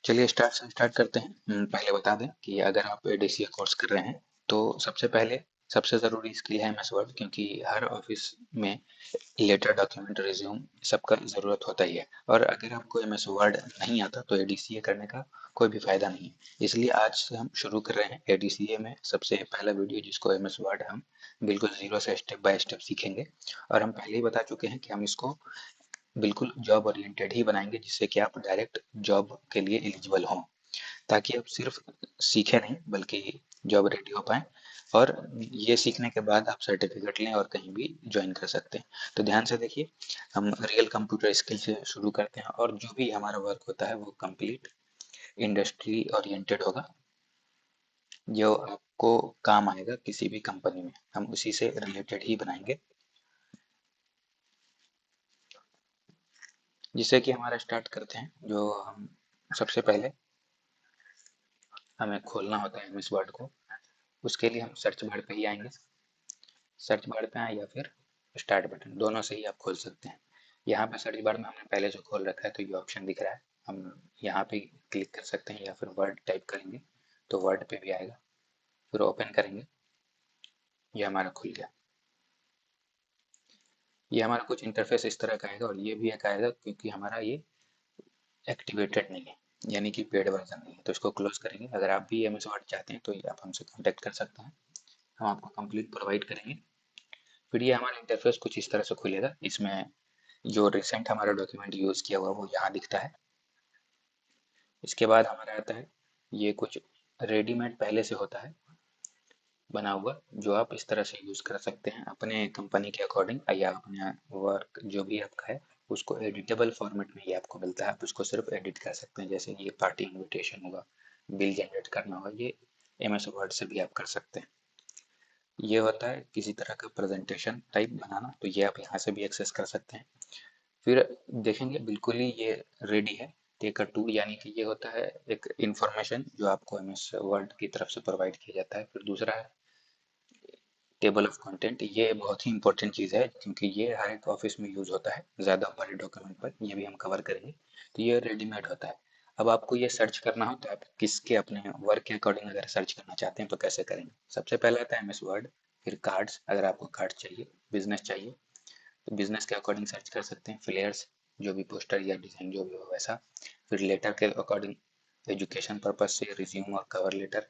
चलिए स्टार्ट करते हैं। पहले बता दें कि अगर आप एडीसीए कोर्स कर रहे हैं तो सबसे पहले सबसे ज़रूरी स्किल है एमएस वर्ड, क्योंकि हर ऑफिस में लेटर, डॉक्यूमेंट, रिज्यूम सबका ज़रूरत होता ही है। और अगर आपको एमएस वर्ड नहीं आता तो एडीसीए करने का कोई भी फ़ायदा नहीं है। इसलिए आज से हम शुरू कर रहे हैं एडीसीए में सबसे पहला वीडियो, जिसको एमएस वर्ड हम बिल्कुल ज़ीरो से स्टेप बाय स्टेप सीखेंगे। और हम पहले ही बता चुके हैं कि हम इसको बिल्कुल जॉब ओरिएंटेड ही बनाएंगे, जिससे कि आप डायरेक्ट जॉब के लिए एलिजिबल हों, ताकि आप सिर्फ सीखे नहीं बल्कि जॉब रेडी हो पाए। और ये सीखने के बाद आप सर्टिफिकेट लें और कहीं भी ज्वाइन कर सकते हैं। तो ध्यान से देखिए, हम रियल कंप्यूटर स्किल से शुरू करते हैं और जो भी हमारा वर्क होता है वो कंप्लीट इंडस्ट्री ओरिएंटेड होगा, जो आपको काम आएगा किसी भी कंपनी में, हम उसी से रिलेटेड ही बनाएंगे। जिससे कि हमारा स्टार्ट करते हैं। जो हम सबसे पहले हमें खोलना होता है एमएस वर्ड को, उसके लिए हम सर्च बार पे ही आएंगे। सर्च बार पे आए या फिर स्टार्ट बटन, दोनों से ही आप खोल सकते हैं। यहाँ पे सर्च बार में हमने पहले से खोल रखा है तो ये ऑप्शन दिख रहा है, हम यहाँ पे क्लिक कर सकते हैं या फिर वर्ड टाइप करेंगे तो वर्ड पे भी आएगा। फिर ओपन करेंगे, ये हमारा खुल गया। ये हमारा कुछ इंटरफेस इस तरह का आएगा, और ये भी एक आएगा क्योंकि हमारा ये एक्टिवेटेड नहीं है, यानी कि पेड वर्जन नहीं है। तो इसको क्लोज करेंगे। अगर आप भी एमएस वर्ड चाहते हैं तो ये आप हमसे कॉन्टेक्ट कर सकते हैं, हम आपको कंप्लीट प्रोवाइड करेंगे। फिर ये हमारा इंटरफेस कुछ इस तरह से खुलेगा। इसमें जो रिसेंट हमारा डॉक्यूमेंट यूज़ किया हुआ वो यहाँ दिखता है। इसके बाद हमारा आता है, ये कुछ रेडीमेड पहले से होता है बना हुआ, जो आप इस तरह से यूज़ कर सकते हैं अपने कंपनी के अकॉर्डिंग, या अपने वर्क जो भी आपका है उसको एडिटेबल फॉर्मेट में ये आपको मिलता है। आप उसको सिर्फ एडिट कर सकते हैं, जैसे ये पार्टी इनविटेशन होगा, बिल जनरेट करना होगा, ये एमएस वर्ड से भी आप कर सकते हैं। ये होता है किसी तरह का प्रेजेंटेशन टाइप बनाना, तो ये आप यहाँ से भी एक्सेस कर सकते हैं। फिर देखेंगे बिल्कुल ही ये रेडी है। टेक अ टूल, यानी कि ये होता है एक इंफॉर्मेशन जो आपको एमएस वर्ड की तरफ से प्रोवाइड किया जाता है। फिर दूसरा है टेबल ऑफ कंटेंट। ये बहुत ही इंपॉर्टेंट चीज़ है क्योंकि ये हर एक ऑफिस में यूज होता है ज़्यादा बड़े डॉक्यूमेंट पर, ये भी हम कवर करेंगे। तो ये रेडीमेड होता है। अब आपको ये सर्च करना हो तो आप किसके अपने वर्क के अकॉर्डिंग अगर सर्च करना चाहते हैं तो कैसे करेंगे। सबसे पहले आता है एमएस वर्ड, फिर कार्ड्स, अगर आपको कार्ड चाहिए, बिजनेस चाहिए तो बिजनेस के अकॉर्डिंग सर्च कर सकते हैं। फ्लेयर्स, जो भी पोस्टर या डिज़ाइन जो भी हो वैसा। फिर लेटर के अकॉर्डिंग एजुकेशन पर्पज से रिज्यूम और कवर लेटर,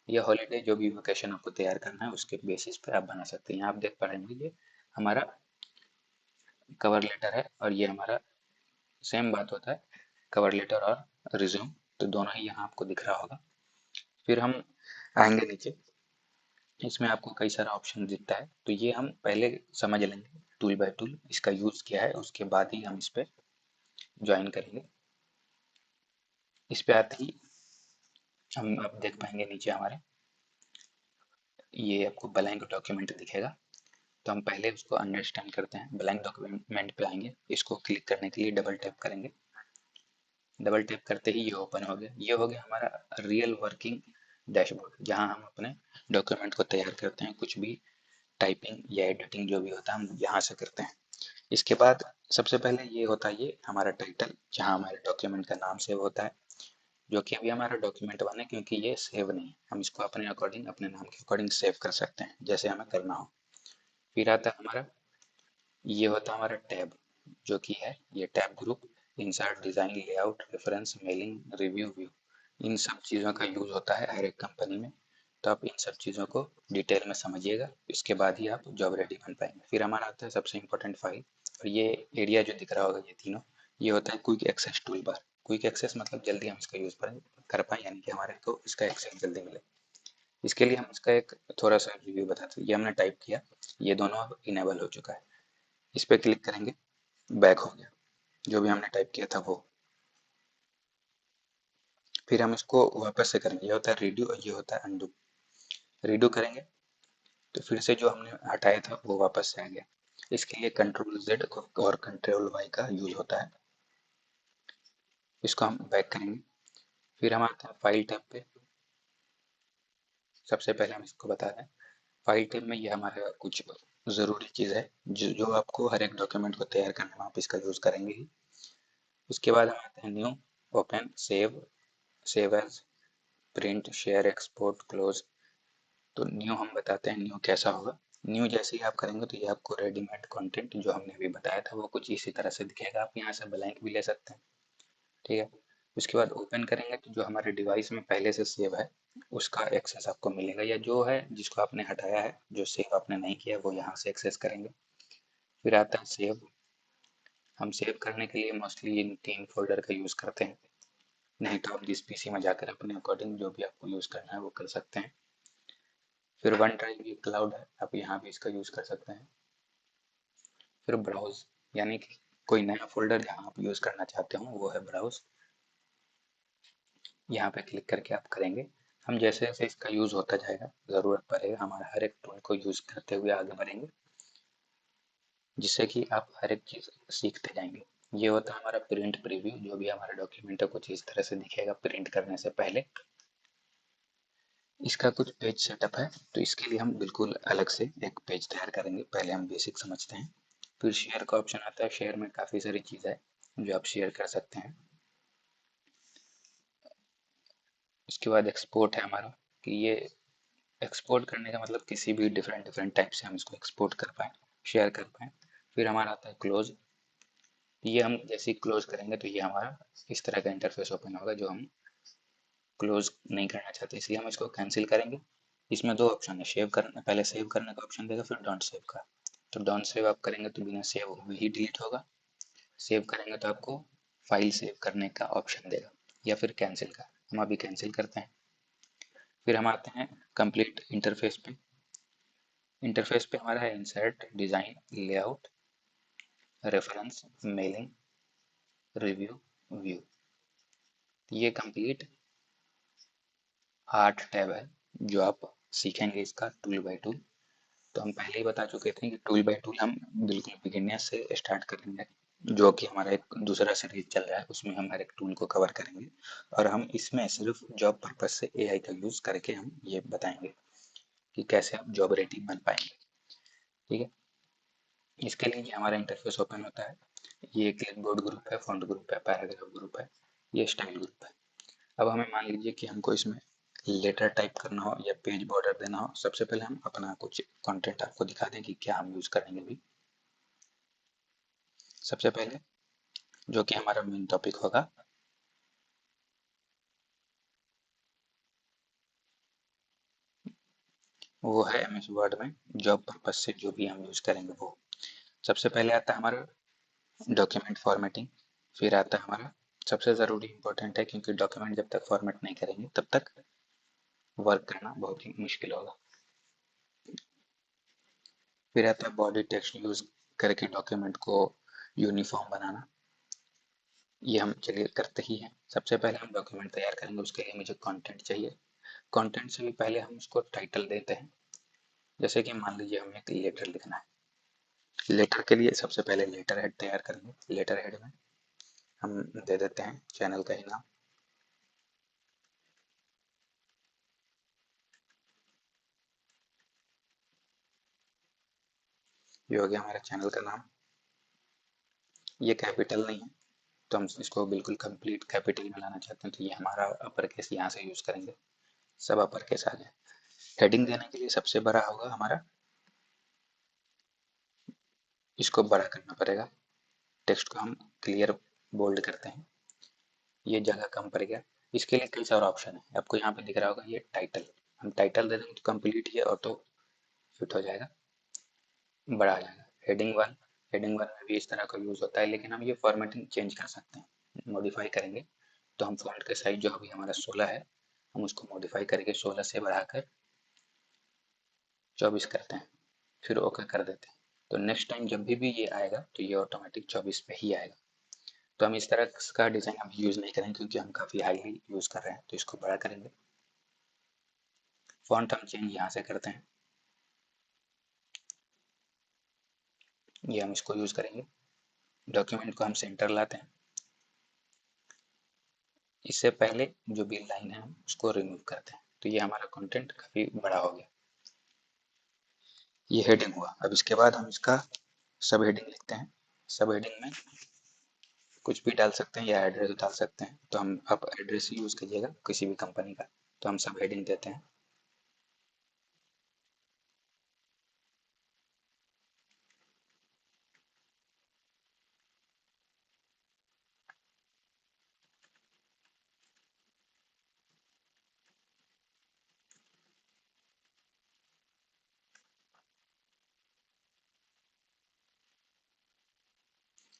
या हॉलीडे जो भी वेकेशन आपको तैयार करना है उसके बेसिस पे आप बना सकते हैं। यहाँ आप देख पा रहे हैं ये हमारा कवर लेटर है, और ये हमारा सेम बात होता है कवर लेटर और रिज्यूम, तो दोनों ही यहाँ आपको दिख रहा होगा। फिर हम आएंगे नीचे, इसमें आपको कई सारा ऑप्शन दिखता है, तो ये हम पहले समझ लेंगे टूल बाय टूल, इसका यूज़ क्या है, उसके बाद ही हम इस पे ज्वाइन करेंगे। इस पे आते ही हम आप देख पाएंगे नीचे हमारे ये आपको ब्लैंक डॉक्यूमेंट दिखेगा। तो हम पहले उसको अंडरस्टैंड करते हैं। ब्लैंक डॉक्यूमेंट पे आएंगे, इसको क्लिक करने के लिए डबल टैप करेंगे। डबल टैप करते ही ये ओपन हो गया। ये हो गया हमारा रियल वर्किंग डैशबोर्ड, जहाँ हम अपने डॉक्यूमेंट को तैयार करते हैं। कुछ भी टाइपिंग या एडिटिंग जो भी होता है हम यहाँ से करते हैं। इसके बाद सबसे पहले ये होता है ये हमारा टाइटल, जहाँ हमारे डॉक्यूमेंट का नाम सेव होता है, जो कि अभी हमारा डॉक्यूमेंट बने क्योंकि ये सेव नहीं है। हम इसको अपने अकॉर्डिंग, अपने नाम के अकॉर्डिंग सेव कर सकते हैं जैसे हमें करना हो। फिर आता है हमारा, ये होता है हमारा टैब, जो कि है ये tab group, insert, design, layout, reference, mailing, review, view. इन सब चीज़ों का यूज होता है हर एक कंपनी में। तो आप इन सब चीज़ों को डिटेल में समझिएगा, इसके बाद ही आप जॉब रेडी बन पाएंगे। फिर हमारा आता है सबसे इंपॉर्टेंट फाइल, और ये एरिया जो दिख रहा होगा ये तीनों, ये होता है quick access tool bar. Quick access मतलब जल्दी हम इसका यूज कर पाए, यानी कि हमारे को इसका एक्सेस जल्दी मिले। इसके लिए हम इसका एक थोड़ा सा रिव्यू बताते हैं। ये हमने टाइप किया, ये दोनों अब इनेबल हो चुका है। इस पे क्लिक करेंगे, बैक हो गया जो भी हमने टाइप किया था वो। फिर हम इसको वापस से करेंगे, ये होता है रीडू और ये होता है अनडू। रीडू करेंगे तो फिर से जो हमने हटाया था वो वापस से आ गया। इसके लिए कंट्रोल जेड और कंट्रोल वाई का यूज होता है। इसको हम बैक करेंगे। फिर हम आते हैं फाइल टैब पे। सबसे पहले हम इसको बता दें, फाइल टैब में ये हमारा कुछ ज़रूरी चीज़ है जो आपको हर एक डॉक्यूमेंट को तैयार करने में आप इसका यूज़ करेंगे ही। उसके बाद हम आते हैं new, open, save, save as, print, share, export, close. तो न्यू हम बताते हैं न्यू कैसा होगा। न्यू जैसे ही आप करेंगे तो ये आपको रेडीमेड कंटेंट जो हमने अभी बताया था वो कुछ इसी तरह से दिखेगा। आप यहाँ से ब्लैंक भी ले सकते हैं, ठीक है। उसके बाद ओपन करेंगे तो जो हमारे डिवाइस में पहले से सेव है उसका एक्सेस आपको मिलेगा, या जो है जिसको आपने हटाया है, जो सेव आपने नहीं किया वो यहाँ से एक्सेस करेंगे। फिर आता है सेव। हम सेव करने के लिए मोस्टली इन 3 फोल्डर का यूज़ करते हैं, नहीं तो आप जिस पीसी में जाकर अपने अकॉर्डिंग जो भी आपको यूज़ करना है वो कर सकते हैं। फिर वन ड्राइव ये क्लाउड है, आप यहाँ भी इसका यूज़ कर सकते हैं। फिर ब्राउज, यानी कि कोई नया फोल्डर जहाँ आप यूज़ करना चाहते हो वो है ब्राउज। यहाँ पे क्लिक करके आप करेंगे। हम जैसे जैसे इसका यूज़ होता जाएगा, ज़रूरत पड़ेगा, हमारा हर एक टूल को यूज़ करते हुए आगे बढ़ेंगे, जिससे कि आप हर एक चीज़ सीखते जाएंगे। ये होता है हमारा प्रिंट प्रीव्यू, जो भी हमारा डॉक्यूमेंट है कुछ इस तरह से दिखेगा प्रिंट करने से पहले। इसका कुछ पेज सेटअप है, तो इसके लिए हम बिल्कुल अलग से एक पेज तैयार करेंगे। पहले हम बेसिक समझते हैं। फिर शेयर का ऑप्शन आता है। शेयर में काफ़ी सारी चीज़ है जो आप शेयर कर सकते हैं। उसके बाद एक्सपोर्ट है हमारा, कि ये एक्सपोर्ट करने का मतलब किसी भी डिफरेंट डिफरेंट टाइप से हम इसको एक्सपोर्ट कर पाएँ, शेयर कर पाएँ। फिर हमारा आता है क्लोज। ये हम जैसे ही क्लोज करेंगे तो ये हमारा इस तरह का इंटरफेस ओपन होगा जो हम क्लोज नहीं करना चाहते, इसलिए हम इसको कैंसिल करेंगे। इसमें दो ऑप्शन है, सेव करना, पहले सेव करने का ऑप्शन देगा, फिर डोंट सेव का। तो डोंट सेव आप करेंगे तो बिना सेव हुए ही डिलीट होगा। सेव करेंगे तो आपको फाइल सेव करने का ऑप्शन देगा, या फिर कैंसिल का। हम अभी कैंसिल करते हैं। फिर हम आते हैं कंप्लीट इंटरफेस पे। इंटरफेस पे हमारा है insert, design, layout, reference, mailing, review, view. ये कंप्लीट 8 टैब है जो आप सीखेंगे इसका टूल बाय टूल। तो हम पहले ही बता चुके थे कि टूल बाय टूल हम बिल्कुल बिगिनर से स्टार्ट करेंगे, जो कि हमारा एक दूसरा सीरीज चल रहा है, उसमें हम हर एक टूल को कवर करेंगे। और हम इसमें सिर्फ जॉब पर्पज से एआई का यूज़ करके हम ये बताएंगे कि कैसे आप जॉब रेडी बन पाएंगे, ठीक है। इसके लिए ये हमारा इंटरफेस ओपन होता है। ये क्लिपबोर्ड ग्रुप है, फॉन्ट ग्रुप है, पैराग्राफ ग्रुप है, ये स्टाइल ग्रुप है। अब हमें मान लीजिए कि हमको इसमें लेटर टाइप करना हो या पेज बॉर्डर देना हो। सबसे पहले हम अपना कुछ कंटेंट आपको दिखा दें कि क्या हम यूज़ करेंगे अभी। सबसे पहले जो कि हमारा मेन टॉपिक होगा, वो है एमएस वर्ड में जॉब पर्पज से जो भी हम यूज़ करेंगे वो। सबसे पहले आता है हमारा डॉक्यूमेंट फॉर्मेटिंग। फिर आता है हमारा सबसे ज़रूरी इंपॉर्टेंट है, क्योंकि डॉक्यूमेंट जब तक फॉर्मेट नहीं करेंगे तब तक वर्क करना बहुत ही मुश्किल होगा। फिर आता है बॉडी टेक्स्ट यूज़ करके डॉक्यूमेंट को यूनिफॉर्म बनाना। ये हम चलिए करते ही हैं। सबसे पहले हम डॉक्यूमेंट तैयार करेंगे, उसके लिए मुझे कंटेंट चाहिए। कंटेंट से भी पहले हम उसको टाइटल देते हैं। जैसे कि मान लीजिए हमें एक लेटर लिखना है। लेटर के लिए सबसे पहले लेटर हेड तैयार करेंगे। लेटर हेड में हम दे देते हैं चैनल का ही नाम। ये हो गया हमारा चैनल का नाम। ये कैपिटल नहीं है, तो हम इसको बिल्कुल कंप्लीट कैपिटल में लाना चाहते हैं, तो ये हमारा अपर केस यहाँ से यूज़ करेंगे। सब अपर केस आ गया। हेडिंग देने के लिए सबसे बड़ा होगा हमारा, इसको बड़ा करना पड़ेगा। टेक्स्ट को हम क्लियर बोल्ड करते हैं। ये जगह कम पड़ गया। इसके लिए कई सारे ऑप्शन है, आपको यहाँ पे दिख रहा होगा ये टाइटल। हम टाइटल दे देंगे तो कंप्लीट ये ऑटो फिट हो जाएगा, बड़ा आ जाएगा। हेडिंग वन में भी इस तरह का यूज़ होता है, लेकिन हम ये फॉर्मेटिंग चेंज कर सकते हैं, मॉडिफाई करेंगे। तो हम फॉन्ट के साइज जो अभी हमारा 16 है, हम उसको मॉडिफाई करके 16 से बढ़ाकर 24 करते हैं, फिर ओके कर देते हैं। तो नेक्स्ट टाइम जब भी ये आएगा तो ये ऑटोमेटिक 24 पे ही आएगा। तो हम इस तरह का डिज़ाइन अभी यूज़ नहीं करेंगे, क्योंकि हम काफ़ी हाईली यूज़ कर रहे हैं, तो इसको बड़ा करेंगे। फॉन्ट हम चेंज यहाँ से करते हैं, ये हम इसको यूज़ करेंगे। डॉक्यूमेंट को हम सेंटर लाते हैं। इससे पहले जो भी लाइन है हम उसको रिमूव करते हैं, तो ये हमारा कंटेंट काफ़ी बड़ा हो गया। ये हेडिंग हुआ। अब इसके बाद हम इसका सब हेडिंग लिखते हैं। सब हेडिंग में कुछ भी डाल सकते हैं या एड्रेस डाल सकते हैं, तो हम आप एड्रेस ही यूज़ कीजिएगा किसी भी कंपनी का। तो हम सब हेडिंग देते हैं।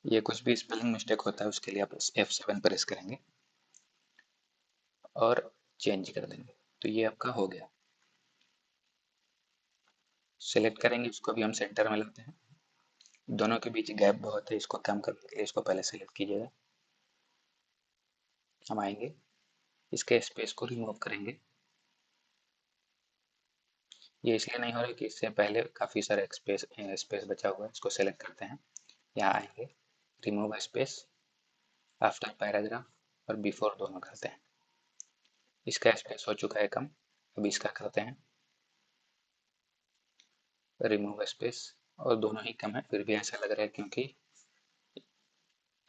ये कुछ भी स्पेलिंग मिस्टेक होता है उसके लिए आप F7 प्रेस करेंगे और चेंज कर देंगे, तो ये आपका हो गया। सेलेक्ट करेंगे, इसको भी हम सेंटर में लाते हैं। दोनों के बीच गैप बहुत है, इसको कम करने के लिए इसको पहले सेलेक्ट कीजिएगा। हम आएंगे, इसके स्पेस को रिमूव करेंगे। ये इसलिए नहीं हो रहा कि इससे पहले काफ़ी सारा स्पेस स्पेस बचा हुआ है। इसको सेलेक्ट करते हैं, यहाँ आएंगे, रिमूव स्पेस, आफ्टर पैराग्राफ और बिफोर दोनों करते हैं। इसका स्पेस हो चुका है कम। अब इसका करते हैं रिमूव स्पेस, और दोनों ही कम है, फिर भी ऐसा लग रहा है क्योंकि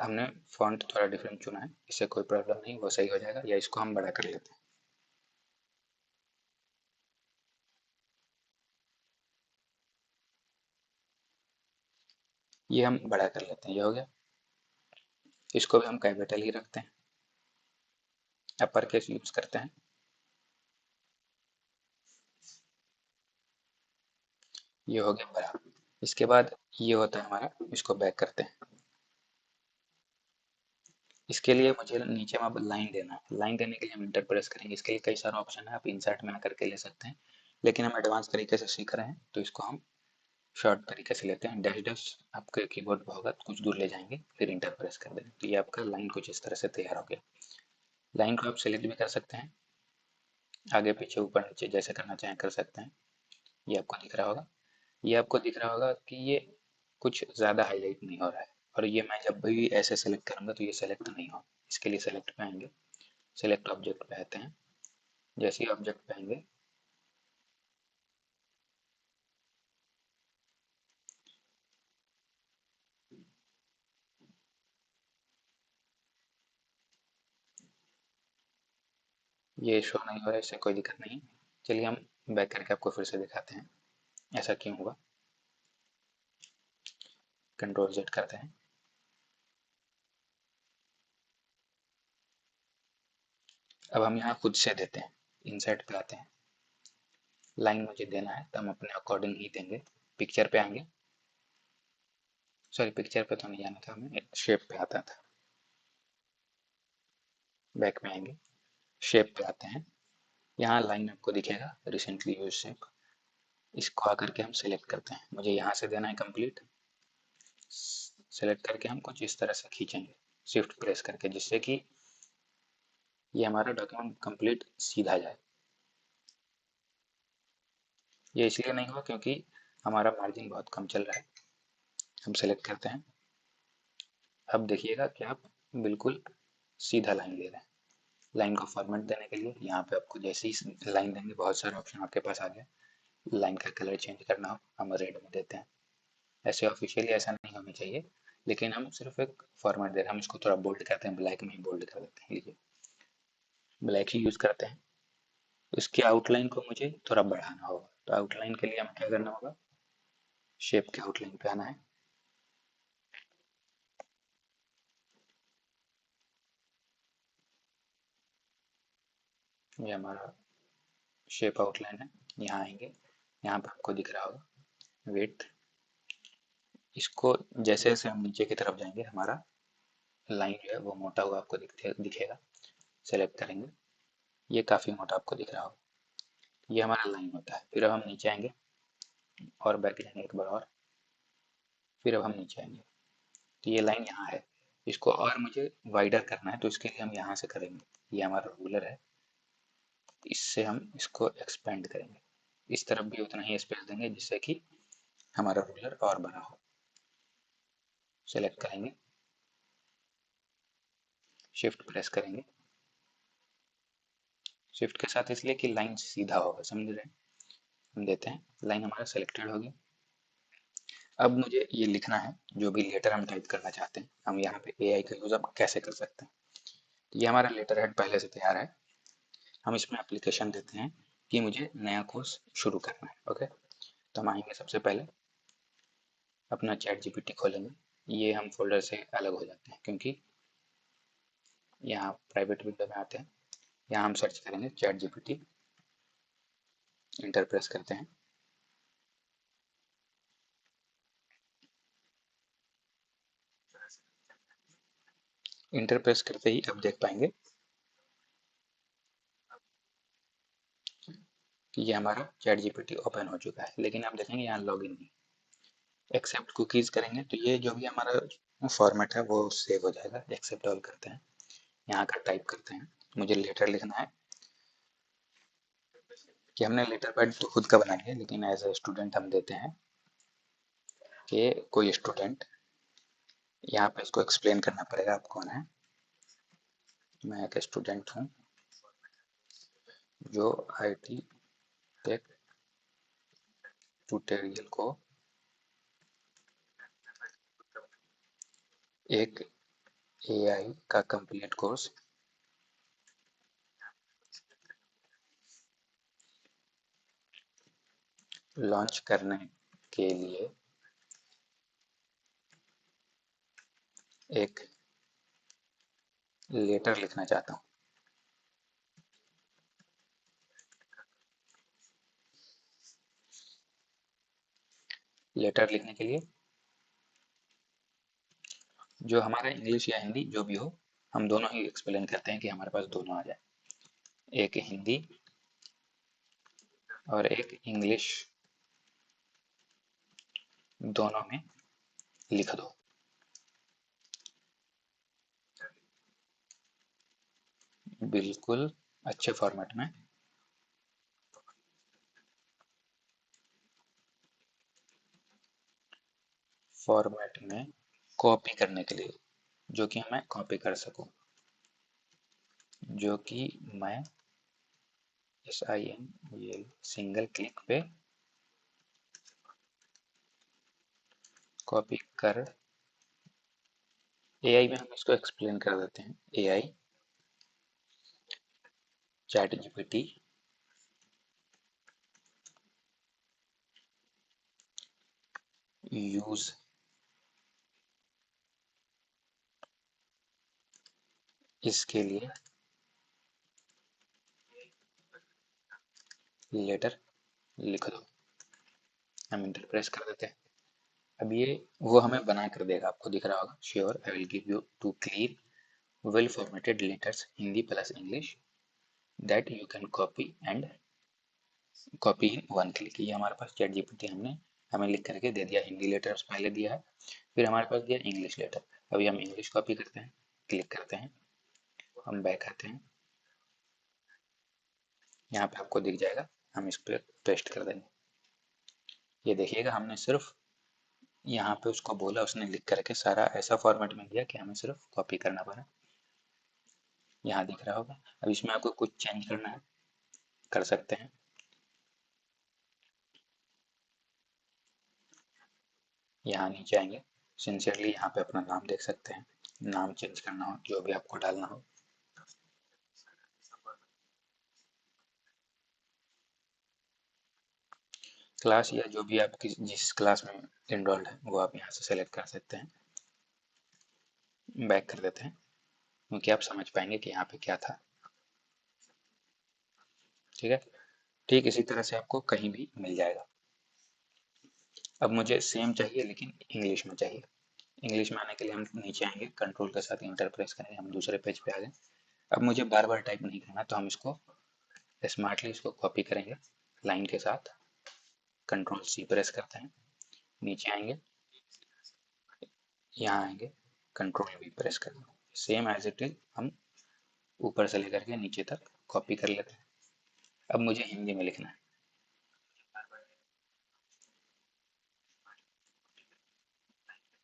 हमने फॉन्ट थोड़ा डिफरेंट चुना है। इससे कोई प्रॉब्लम नहीं, वो सही हो जाएगा। या इसको हम बड़ा कर लेते हैं, ये हम बड़ा कर लेते हैं, ये हो गया। इसको भी हम कैपिटल ही रखते हैं, अपर केस यूज करते हैं। ये हो गया बड़ा। इसके बाद ये होता है हमारा, इसको बैक करते हैं। इसके लिए मुझे नीचे में अब लाइन देना है। लाइन देने के लिए हम इंटर प्रेस करेंगे। इसके लिए कई सारे ऑप्शन है, आप इंसर्ट में आकर के ले सकते हैं, लेकिन हम एडवांस तरीके से सीख रहे हैं तो इसको हम शॉर्ट तरीके से लेते हैं। डैश डैश आपके कीबोर्ड पर होगा, कुछ दूर ले जाएंगे, फिर इंटर प्रेस कर देंगे, तो ये आपका लाइन कुछ इस तरह से तैयार हो गया। लाइन को आप सेलेक्ट भी कर सकते हैं, आगे पीछे ऊपर नीचे जैसे करना चाहें कर सकते हैं। ये आपको दिख रहा होगा, ये आपको दिख रहा होगा कि ये कुछ ज़्यादा हाईलाइट नहीं हो रहा है, और ये मैं जब भी ऐसे सेलेक्ट करूँगा तो ये सेलेक्ट नहीं हो। इसके लिए सेलेक्ट पे आएंगे, सेलेक्ट ऑब्जेक्ट पे आते हैं। जैसे ही ऑब्जेक्ट पे आएंगे, ये शो नहीं हो रहा है, इससे कोई दिक्कत नहीं। चलिए हम बैक करके आपको फिर से दिखाते हैं ऐसा क्यों हुआ। कंट्रोल जेड करते हैं। अब हम यहाँ खुद से देते हैं, इंसर्ट पे आते हैं। लाइन मुझे देना है तो हम अपने अकॉर्डिंग ही देंगे। पिक्चर पे आएंगे, सॉरी पिक्चर पे तो नहीं जाना था हमें, शेप पे आता था। बैक में आएंगे, शेप पे आते हैं। यहाँ लाइन आपको दिखेगा, रिसेंटली यूज शेप। इसको आकर के हम सेलेक्ट करते हैं, मुझे यहाँ से देना है कंप्लीट। सेलेक्ट करके हम कुछ इस तरह से खींचेंगे शिफ्ट प्रेस करके, जिससे कि ये हमारा डॉक्यूमेंट कंप्लीट सीधा जाए। ये इसलिए नहीं हुआ क्योंकि हमारा मार्जिन बहुत कम चल रहा है। हम सेलेक्ट करते हैं। अब देखिएगा कि आप बिल्कुल सीधा लाइन ले रहे हैं। लाइन को फॉर्मेट देने के लिए यहाँ पे आपको जैसे ही लाइन देंगे, बहुत सारे ऑप्शन आपके पास आ गए। लाइन का कलर चेंज करना हो, हम रेड में देते हैं। ऐसे ऑफिशियली ऐसा नहीं होना चाहिए, लेकिन हम सिर्फ एक फॉर्मेट दे रहे हैं। हम इसको थोड़ा बोल्ड करते हैं, ब्लैक में ही बोल्ड कर देते हैं। लीजिए, ब्लैक ही यूज करते हैं। इसकी आउटलाइन को मुझे थोड़ा बढ़ाना होगा, तो आउटलाइन के लिए हमें क्या करना होगा, शेप के आउटलाइन पे आना है। ये हमारा शेप आउटलाइन है। यहाँ आएंगे, यहाँ पे आपको दिख रहा होगा वेट। इसको जैसे जैसे हम नीचे की तरफ जाएंगे, हमारा लाइन जो है वो मोटा हुआ आपको दिखेगा। सेलेक्ट करेंगे, ये काफ़ी मोटा आपको दिख रहा होगा, ये हमारा लाइन होता है। फिर अब हम नीचे आएंगे और बैक जाएंगे एक बार और, फिर अब हम नीचे आएंगे, तो ये लाइन यहाँ है। इसको और मुझे वाइडर करना है, तो इसके लिए हम यहाँ से करेंगे। ये हमारा रूलर है, इससे हम इसको एक्सपेंड करेंगे। इस तरफ भी उतना ही स्पेस देंगे जिससे कि हमारा रूलर और बड़ा हो। सेलेक्ट करेंगे, शिफ्ट प्रेस करेंगे। शिफ्ट के साथ इसलिए कि लाइन सीधा होगा, समझ रहे हैं। हम देते हैं, लाइन हमारा सेलेक्टेड हो गया। अब मुझे ये लिखना है, जो भी लेटर हम टाइप करना चाहते हैं, हम यहाँ पे एआई का यूज अब कैसे कर सकते हैं। तो ये हमारा लेटर हेड पहले से तैयार है। हम इसमें एप्लीकेशन देते हैं कि मुझे नया कोर्स शुरू करना है। ओके, तो हम आएंगे सबसे पहले अपना चैट जीपीटी खोलेंगे। ये हम फोल्डर से अलग हो जाते हैं क्योंकि यहाँ प्राइवेट विंडो में आते हैं। यहाँ हम सर्च करेंगे चैट जीपीटी, इंटर प्रेस करते हैं। इंटर प्रेस करते ही अब देख पाएंगे कि ये हमारा चैट जीपीटी ओपन हो चुका है, लेकिन आप देखेंगे यहाँ लॉगिन नहीं। एक्सेप्ट कुकीज करेंगे तो ये जो भी हमारा फॉर्मेट है वो सेव हो जाएगा। एक्सेप्ट ऑल करते हैं, यहाँ का टाइप करते हैं। मुझे लेटर लिखना है कि हमने लेटर पैड तो खुद का बनाया है, लेकिन एज ए स्टूडेंट हम देते हैं कि कोई स्टूडेंट, यहाँ पे इसको एक्सप्लेन करना पड़ेगा आप कौन है। मैं एक स्टूडेंट हूँ जो आईटी टेक ट्यूटोरियल को एक एआई का कंप्लीट कोर्स लॉन्च करने के लिए एक लेटर लिखना चाहता हूँ। लेटर लिखने के लिए जो हमारा इंग्लिश या हिंदी जो भी हो, हम दोनों ही एक्सप्लेन करते हैं कि हमारे पास दोनों आ जाए। एक हिंदी और एक इंग्लिश, दोनों में लिख दो। बिल्कुल अच्छे फॉर्मेट में। फॉर्मेट में कॉपी करने के लिए, जो कि मैं कॉपी कर सकूं, जो कि मैं SIML सिंगल क्लिक पे कॉपी कर। एआई में हम इसको एक्सप्लेन कर देते हैं। एआई चैट जीपीटी यूज इसके लिए लेटर लिख दो। हम इंटर प्रेस कर देते हैं। अब ये वो हमें बना कर देगा, आपको दिख रहा होगा। Sure I will give you two clean well formatted letters Hindi plus English that you can copy and copy in one click. ये हमारे पास चैट जीपीटी हमने हमें लिख करके दे दिया। हिंदी लेटर्स पहले दिया है, फिर हमारे पास दिया इंग्लिश लेटर। अभी हम इंग्लिश कॉपी करते हैं, क्लिक करते हैं, हम बैक आते हैं। यहाँ पे आपको दिख जाएगा, हम इस पर पेस्ट कर देंगे। ये देखिएगा हमने सिर्फ यहाँ पे उसको बोला, उसने लिख करके सारा ऐसा फॉर्मेट में दिया कि हमें सिर्फ कॉपी करना पड़ा। यहाँ दिख रहा होगा। अब इसमें आपको कुछ चेंज करना है, कर सकते हैं। यहाँ नीचे आएंगे, सिंसियरली यहाँ पे अपना नाम देख सकते हैं। नाम चेंज करना हो, जो भी आपको डालना हो। क्लास या जो भी आप जिस क्लास में इनरोल्ड है वो आप यहाँ से सेलेक्ट कर सकते हैं। बैक कर देते हैं क्योंकि आप समझ पाएंगे कि यहाँ पे क्या था। ठीक है, ठीक इसी तरह से आपको कहीं भी मिल जाएगा। अब मुझे सेम चाहिए लेकिन इंग्लिश में चाहिए। इंग्लिश में आने के लिए हम नीचे आएंगे, कंट्रोल के साथ इंटर प्रेस करेंगे, हम दूसरे पेज पे आ गए। अब मुझे बार बार टाइप नहीं करना, तो हम इसको स्मार्टली इसको कॉपी करेंगे लाइन के साथ। कंट्रोल C प्रेस करते हैं, नीचे आएंगे, यहाँ आएंगे, कंट्रोल V प्रेस करेंगे। सेम एज इट इज हम ऊपर से लेकर के नीचे तक कॉपी कर लेते हैं। अब मुझे हिंदी में लिखना है।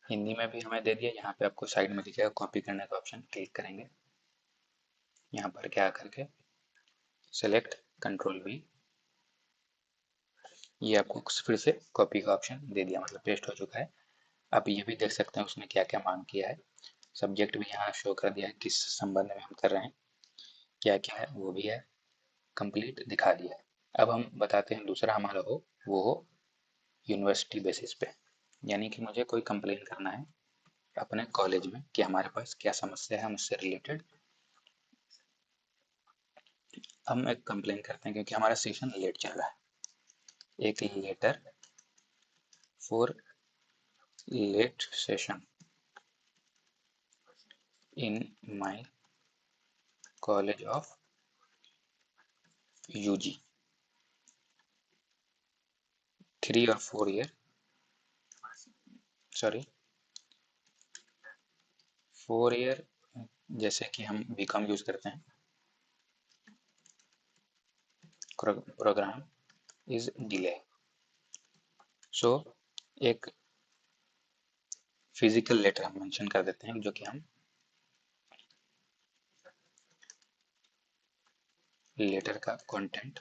हिंदी में भी हमें दे दिया। यहाँ पे आपको साइड में दिखेगा कॉपी करने का ऑप्शन, क्लिक करेंगे। यहाँ पर क्या करके सेलेक्ट, कंट्रोल V, ये आपको फिर से कॉपी का ऑप्शन दे दिया, मतलब पेस्ट हो चुका है। आप ये भी देख सकते हैं उसने क्या क्या मांग किया है। सब्जेक्ट भी यहाँ शो कर दिया है, किस संबंध में हम कर रहे हैं, क्या क्या है वो भी है, कंप्लीट दिखा दिया है। अब हम बताते हैं दूसरा हमारा वो हो यूनिवर्सिटी बेसिस पे, यानी कि मुझे कोई कंप्लेन करना है अपने कॉलेज में कि हमारे पास क्या समस्या है, हम उससे रिलेटेड हम एक कंप्लेन करते हैं क्योंकि हमारा सेशन लेट चल रहा है। एक letter for late session in my college of UG 3 और 4 ईयर, सॉरी 4 ईयर, जैसे कि हम बीकॉम यूज करते हैं, प्रोग्राम इज डिले। सो एक फिजिकल लेटर हम मेंशन कर देते हैं जो कि हम लेटर का कंटेंट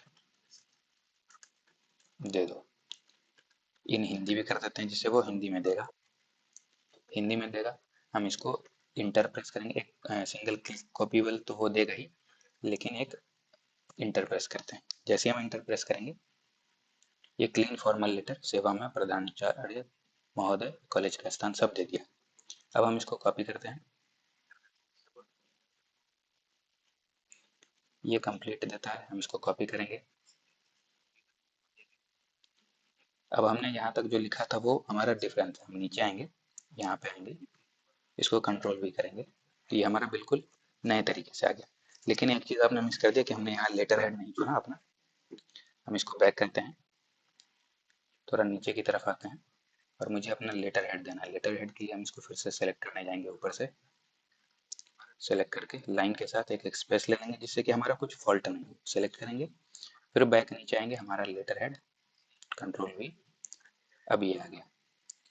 दे दो। इन हिंदी भी कर देते हैं जिससे वो हिंदी में देगा, हिंदी में देगा। हम इसको इंटर प्रेस करेंगे, एक सिंगल क्लिक कॉपीबल तो वो देगा ही, लेकिन एक इंटर प्रेस करते हैं। जैसे हम इंटर प्रेस करेंगे ये क्लीन फॉर्मल लेटर सेवा में प्रधानाचार्य महोदय कॉलेज का स्थान सब दे दिया। अब हम इसको कॉपी करते हैं, ये कंप्लीट देता है, हम इसको कॉपी करेंगे। अब हमने यहाँ तक जो लिखा था वो हमारा डिफरेंस है, हम नीचे आएंगे, यहाँ पे आएंगे, इसको कंट्रोल भी करेंगे तो ये हमारा बिल्कुल नए तरीके से आ गया। लेकिन एक चीज़ आपने मिस कर दिया कि हमने यहाँ लेटर हेड नहीं चुना अपना। हम इसको बैक करते हैं, थोड़ा नीचे की तरफ आते हैं और मुझे अपना लेटर हेड देना है। लेटर हेड के लिए हम इसको फिर से सेलेक्ट करने जाएंगे, ऊपर से सेलेक्ट करके लाइन के साथ एक स्पेस ले लेंगे जिससे कि हमारा कुछ फॉल्ट नहीं हो, सेलेक्ट करेंगे, फिर बैक नीचे आएंगे, हमारा लेटर हेड कंट्रोल वी, अब ये आ गया।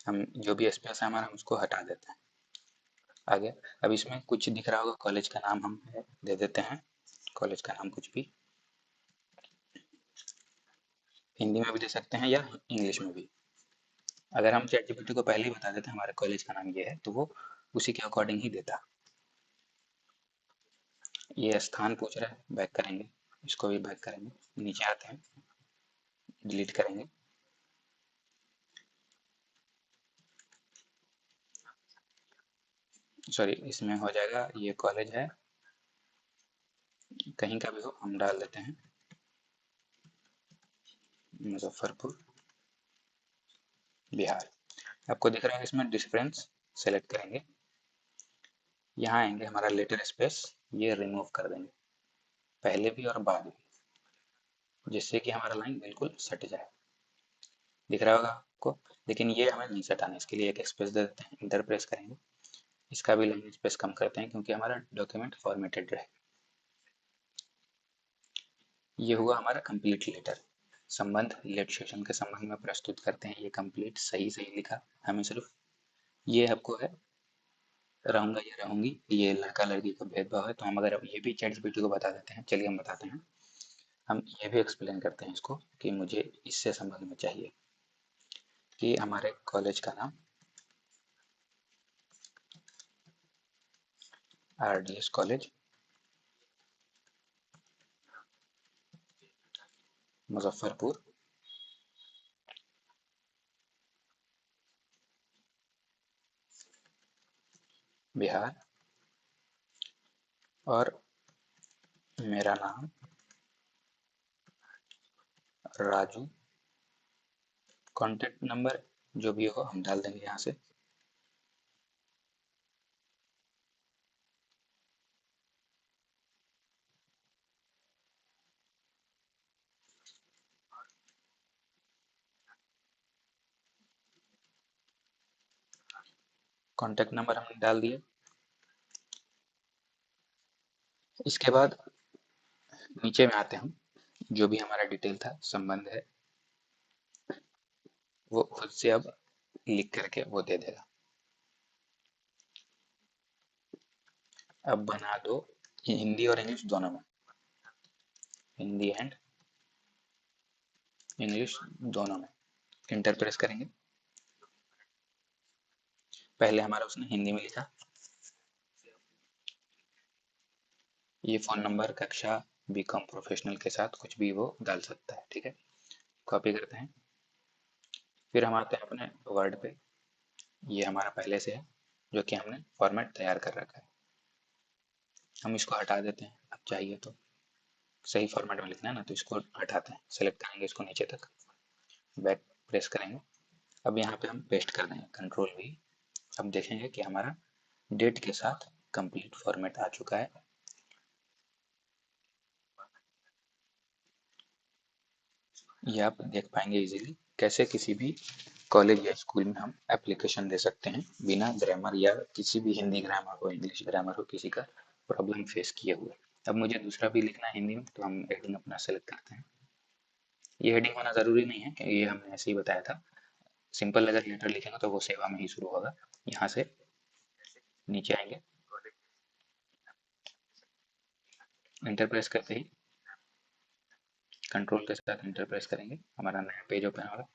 हम जो भी स्पेस है हमारा हम उसको हटा देते हैं, आ गया। अब इसमें कुछ दिख रहा होगा, कॉलेज का नाम हम दे देते हैं, कॉलेज का नाम कुछ भी, हिंदी में भी दे सकते हैं या इंग्लिश में भी। अगर हम चैट जीपीटी को पहले ही बता देते हैं हमारे कॉलेज का नाम ये है तो वो उसी के अकॉर्डिंग ही देता। ये स्थान पूछ रहा है, बैक करेंगे, इसको भी बैक करेंगे, नीचे आते हैं, डिलीट करेंगे, सॉरी इसमें हो जाएगा, ये कॉलेज है कहीं का भी हो, हम डाल देते हैं मुजफ्फरपुर बिहार। आपको दिख रहा है इसमें डिफरेंस, सेलेक्ट करेंगे, यहाँ आएंगे, हमारा लेटर स्पेस ये रिमूव कर देंगे, पहले भी और बाद भी, जिससे कि हमारा लाइन बिल्कुल सट जाए, दिख रहा होगा आपको। लेकिन ये हमें नहीं सटाना, इसके लिए एक स्पेस दे देते हैं, इंटर प्रेस करेंगे, इसका भी लाइन स्पेस कम करते हैं क्योंकि हमारा डॉक्यूमेंट फॉर्मेटेड रहे। ये हुआ हमारा कंप्लीट लेटर, संबंध लेट सेशन के संबंध में प्रस्तुत करते हैं, ये कंप्लीट सही सही लिखा। हमें सिर्फ ये आपको है रहूंगा या रहूंगी, ये लड़का लड़की का भेदभाव है, तो हम अगर ये भी चैट जीपीटी को बता देते हैं, चलिए हम बताते हैं, हम ये भी एक्सप्लेन करते हैं इसको कि मुझे इससे संबंध में चाहिए कि हमारे कॉलेज का नाम आरडीएस कॉलेज मुजफ्फरपुर बिहार, और मेरा नाम राजू, कॉन्टेक्ट नंबर जो भी हो हम डाल देंगे यहाँ से, कॉन्टेक्ट नंबर हमने डाल दिया। इसके बाद नीचे में आते हैं हम, जो भी हमारा डिटेल था संबंध है वो खुद से अब लिख करके वो दे देगा। अब बना दो हिंदी और इंग्लिश दोनों में, हिंदी एंड इंग्लिश, दोनों में। इंटर प्रेस करेंगे। पहले हमारा उसने हिंदी में लिखा। ये फ़ोन नंबर, कक्षा, बीकॉम प्रोफेशनल के साथ कुछ भी वो डाल सकता है, ठीक है। कॉपी करते हैं। फिर हम आते हैं अपने वर्ड पे। ये हमारा पहले से है, जो कि हमने फॉर्मेट तैयार कर रखा है। हम इसको हटा देते हैं, अब चाहिए तो सही फॉर्मेट में लिखना है ना, तो इसको हटाते हैं, सेलेक्ट करेंगे इसको नीचे तक, बैक प्रेस करेंगे। अब यहाँ पे हम पेस्ट कर देंगे, कंट्रोल V। अब देखेंगे कि हमारा डेट के साथ कंप्लीट फॉर्मेट आ चुका है। ये आप देख पाएंगे इजीली कैसे किसी भी कॉलेज या स्कूल में हम एप्लीकेशन दे सकते हैं बिना ग्रामर या किसी भी हिंदी ग्रामर हो, इंग्लिश ग्रामर हो, किसी का प्रॉब्लम फेस किए हुए। अब मुझे दूसरा भी लिखना है हिंदी में, तो हम हेडिंग अपना सेलेक्ट करते हैं। ये हेडिंग होना ज़रूरी नहीं है, कि ये हमने ऐसे ही बताया था। सिंपल अगर लेटर लिखेंगे तो वो सेवा में ही शुरू होगा। यहाँ से नीचे आएंगे, इंटर प्रेस करते ही कंट्रोल के साथ इंटर प्रेस करेंगे, हमारा नया पेज ओपन होगा।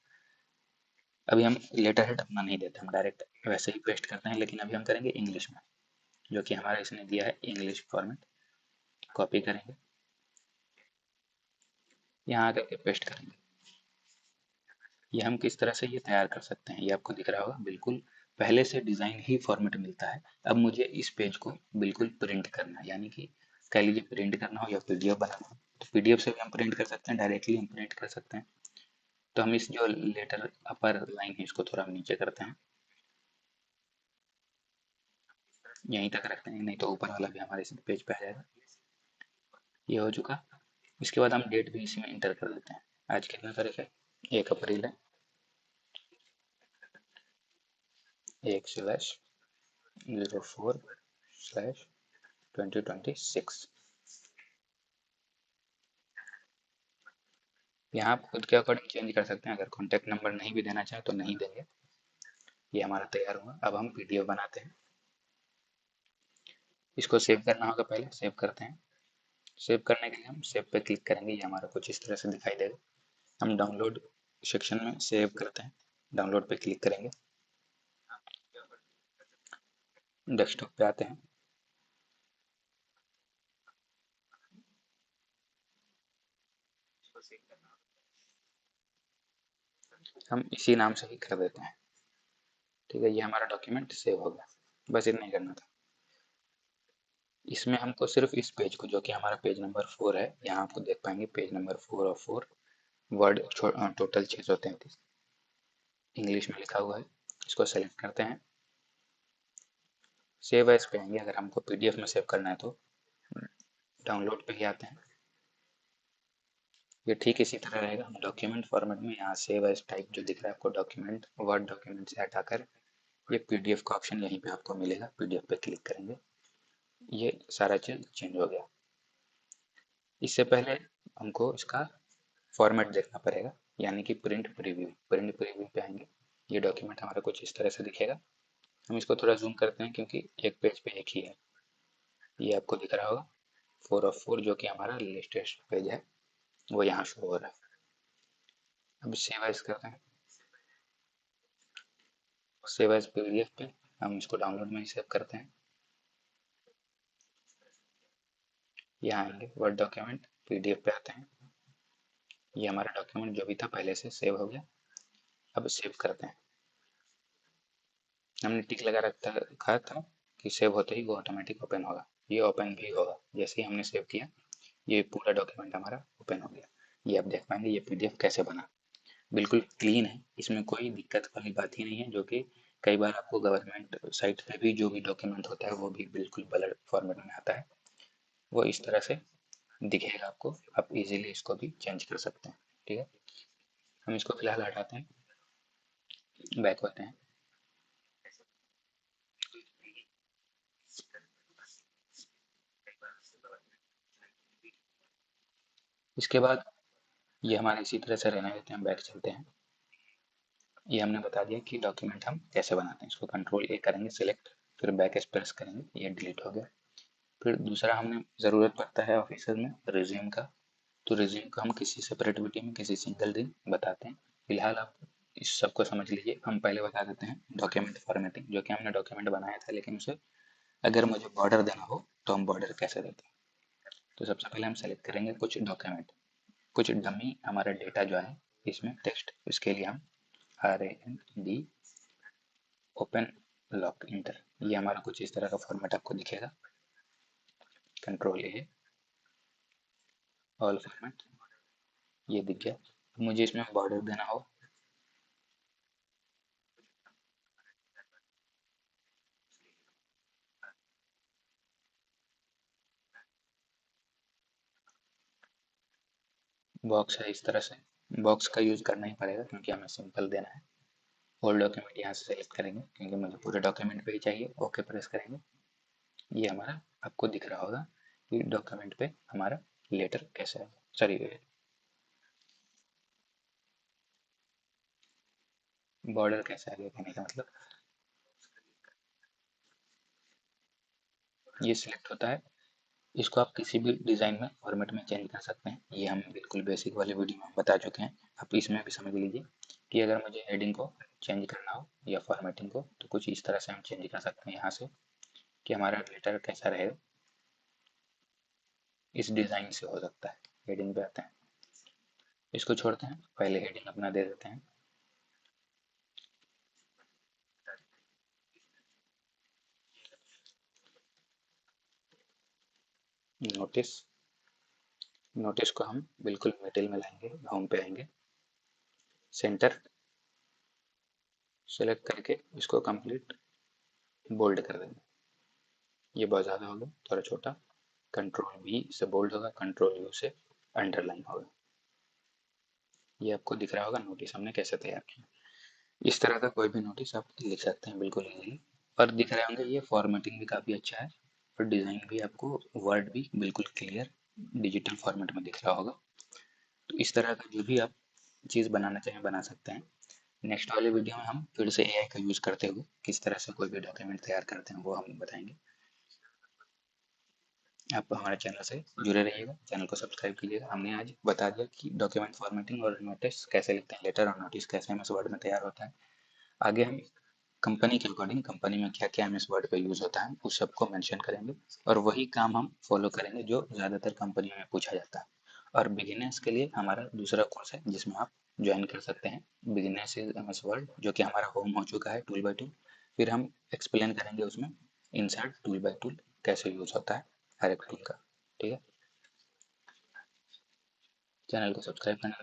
अभी हम लेटर हेड अपना नहीं देते, हम डायरेक्ट वैसे ही पेस्ट करते हैं, लेकिन अभी हम करेंगे इंग्लिश में, जो कि हमारा इसने दिया है इंग्लिश फॉर्मेट। कॉपी करेंगे, यहाँ आकर के पेस्ट करेंगे। ये हम किस तरह से ये तैयार कर सकते हैं, ये आपको दिख रहा होगा, बिल्कुल पहले से डिज़ाइन ही फॉर्मेट मिलता है। अब मुझे इस पेज को बिल्कुल प्रिंट करना है, यानी कि कह लीजिए प्रिंट करना हो या पीडीएफ बनाना हो, तो पीडीएफ से भी हम प्रिंट कर सकते हैं, डायरेक्टली हम प्रिंट कर सकते हैं। तो हम इस जो लेटर अपर लाइन है इसको थोड़ा हम नीचे करते हैं, यहीं तक रखते हैं, नहीं तो ऊपर वाला भी हमारे इस पेज पे आ जाएगा। ये हो चुका। इसके बाद हम डेट भी इसी में इंटर कर देते हैं। आज कितना तारीख है, 1 अप्रैल है। 1/04/2026। यहाँ आप खुद के अकॉर्डिंग चेंज कर सकते हैं, अगर कॉन्टैक्ट नंबर नहीं भी देना चाहें तो नहीं देंगे। ये हमारा तैयार हुआ। अब हम पीडीएफ बनाते हैं। इसको सेव करना होगा, पहले सेव करते हैं। सेव करने के लिए हम सेव पे क्लिक करेंगे, ये हमारा कुछ इस तरह से दिखाई देगा। हम डाउनलोड सेक्शन में सेव करते हैं, डाउनलोड पे क्लिक करेंगे, डेस्कटॉप पे आते हैं। हम इसी नाम से ही कर देते हैं, ठीक है। ये हमारा डॉक्यूमेंट सेव हो गया, बस इतना ही करना था। इसमें हमको सिर्फ इस पेज को, जो कि हमारा पेज नंबर 4 है, यहाँ आपको देख पाएंगे पेज नंबर 4 और 4 वर्ड टोटल 633 इंग्लिश में लिखा हुआ है। इसको सेलेक्ट करते हैं, सेव एज पे आएंगे। अगर हमको पीडीएफ में सेव करना है तो डाउनलोड पे ही आते हैं। ये ठीक इसी तरह रहेगा। हम डॉक्यूमेंट फॉर्मेट में यहाँ सेव एज टाइप जो दिख रहा है आपको, डॉक्यूमेंट वर्ड डॉक्यूमेंट से हटाकर ये पीडीएफ का ऑप्शन यहीं पे आपको मिलेगा, पीडीएफ पे क्लिक करेंगे, ये सारा चीज चेंज हो गया। इससे पहले हमको इसका फॉर्मेट देखना पड़ेगा, यानी कि प्रिंट प्रीव्यू। प्रिंट प्रीव्यू पे आएंगे, ये डॉक्यूमेंट हमारा कुछ इस तरह से दिखेगा। हम इसको थोड़ा जूम करते हैं, क्योंकि एक पेज पे एक ही है। ये आपको दिख रहा होगा 4 of 4, जो कि हमारा लेटेस्ट पेज है, वो यहाँ शो हो रहा है। अब सेव एज करते हैं, सेव एज पीडीएफ पे हम इसको डाउनलोड में ही सेव करते हैं। यहाँ आएंगे वर्ड डॉक्यूमेंट, पीडीएफ पे आते हैं। ये हमारा डॉक्यूमेंट जो भी था पहले से सेव हो गया। अब सेव करते हैं। हमने टिक लगा रखा था कि सेव होते ही वो ऑटोमेटिक ओपन होगा। ये ओपन भी होगा, जैसे ही हमने सेव किया ये पूरा डॉक्यूमेंट हमारा ओपन हो गया। ये आप देख पाएंगे ये पीडीएफ कैसे बना, बिल्कुल क्लीन है, इसमें कोई दिक्कत वाली बात ही नहीं है। जो कि कई बार आपको गवर्नमेंट साइट पे भी जो भी डॉक्यूमेंट होता है वो भी बिल्कुल ब्लर फॉर्मेट में आता है, वो इस तरह से दिखेगा आपको। आप इजीली इसको भी चेंज कर सकते हैं, ठीक है। हम इसको फिलहाल हटाते हैं, बैक होते हैं। इसके बाद ये हमारे इसी तरह से रहने देते हैं, बैक चलते हैं। ये हमने बता दिया कि डॉक्यूमेंट हम कैसे बनाते हैं। इसको कंट्रोल A करेंगे सिलेक्ट, फिर बैक प्रेस करेंगे, ये डिलीट हो गया। फिर दूसरा हमने ज़रूरत पड़ता है ऑफिस में रिज्यूम का, तो रिज्यूम को हम किसी सेपरेट वीडियो में किसी सिंगल दिन बताते हैं। फिलहाल आप इस सबको समझ लीजिए। हम पहले बता देते हैं डॉक्यूमेंट फॉर्मेटिंग, जो कि हमने डॉक्यूमेंट बनाया था, लेकिन उसे अगर मुझे बॉर्डर देना हो तो हम बॉर्डर कैसे देते हैं। तो सबसे पहले हम सेलेक्ट करेंगे कुछ डॉक्यूमेंट, कुछ डमी हमारा डेटा जो है इसमें टेक्स्ट। इसके लिए हम RAND ओपन लॉक इंटर, ये हमारा कुछ इस तरह का फॉर्मेट आपको दिखेगा। Ctrl+A ऑल फॉर्मेट, ये दिख गया। मुझे इसमें बॉर्डर देना हो, बॉक्स है इस तरह से। बॉक्स का यूज़ करना ही पड़ेगा क्योंकि हमें सिंपल देना है। होल डॉक्यूमेंट यहाँ से सेलेक्ट करेंगे क्योंकि मुझे पूरे डॉक्यूमेंट पे ही चाहिए। ओके प्रेस करेंगे। ये हमारा आपको दिख रहा होगा कि डॉक्यूमेंट पे हमारा लेटर कैसा है, सॉरी बॉर्डर कैसा है कहने का मतलब। ये सिलेक्ट होता है। इसको आप किसी भी डिज़ाइन में फॉर्मेट में चेंज कर सकते हैं। ये हम बिल्कुल बेसिक वाली वीडियो में बता चुके हैं। आप इसमें भी समझ लीजिए कि अगर मुझे हेडिंग को चेंज करना हो या फॉर्मेटिंग को, तो कुछ इस तरह से हम चेंज कर सकते हैं यहाँ से कि हमारा लेटर कैसा रहेगा। इस डिज़ाइन से हो सकता है। हेडिंग पे आते हैं, इसको छोड़ते हैं, पहले हेडिंग अपना दे देते हैं। नोटिस, नोटिस को हम बिल्कुल मिडिल में लाएंगे, होम पे आएंगे, सेंटर सेलेक्ट करके इसको कंप्लीट बोल्ड कर देंगे। ये बहुत ज़्यादा होगा, थोड़ा छोटा। Ctrl+V से बोल्ड होगा, Ctrl+U से अंडरलाइन होगा। ये आपको दिख रहा होगा नोटिस हमने कैसे तैयार किया। इस तरह का कोई भी नोटिस आप लिख सकते हैं बिल्कुल इजीली। और दिख रहे होंगे ये फॉर्मेटिंग भी काफ़ी अच्छा है और डिज़ाइन भी आपको वर्ड भी बिल्कुल क्लियर डिजिटल फॉर्मेट में दिख रहा होगा। तो इस तरह का जो भी आप चीज़ बनाना चाहें बना सकते हैं। नेक्स्ट वाले वीडियो में हम फिर से AI का यूज़ करते हुए किस तरह से कोई भी डॉक्यूमेंट तैयार करते हैं वो हम बताएंगे। आप हमारे चैनल से जुड़े रहिएगा, चैनल को सब्सक्राइब कीजिएगा। हमने आज बता दिया कि डॉक्यूमेंट फॉर्मेटिंग और नोटिस कैसे लिखते हैं, लेटर और नोटिस कैसे एमएस वर्ड में तैयार होता है। आगे हम कंपनी के अकॉर्डिंग कंपनी में क्या क्या एमएस वर्ड पे यूज़ होता है उस सबको मेंशन करेंगे और वही काम हम फॉलो करेंगे जो ज़्यादातर कंपनियों में पूछा जाता है। और बिगिनर्स के लिए हमारा दूसरा कोर्स है जिसमें आप ज्वाइन कर सकते हैं, बिगिनर्स इज एमएस वर्ड, जो कि हमारा होम हो चुका है टूल बाय टूल। फिर हम एक्सप्लेन करेंगे उसमें इंसर्ट टूल बाय टूल कैसे यूज़ होता है हर एक टूल का। ठीक है, चैनल को सब्सक्राइब करना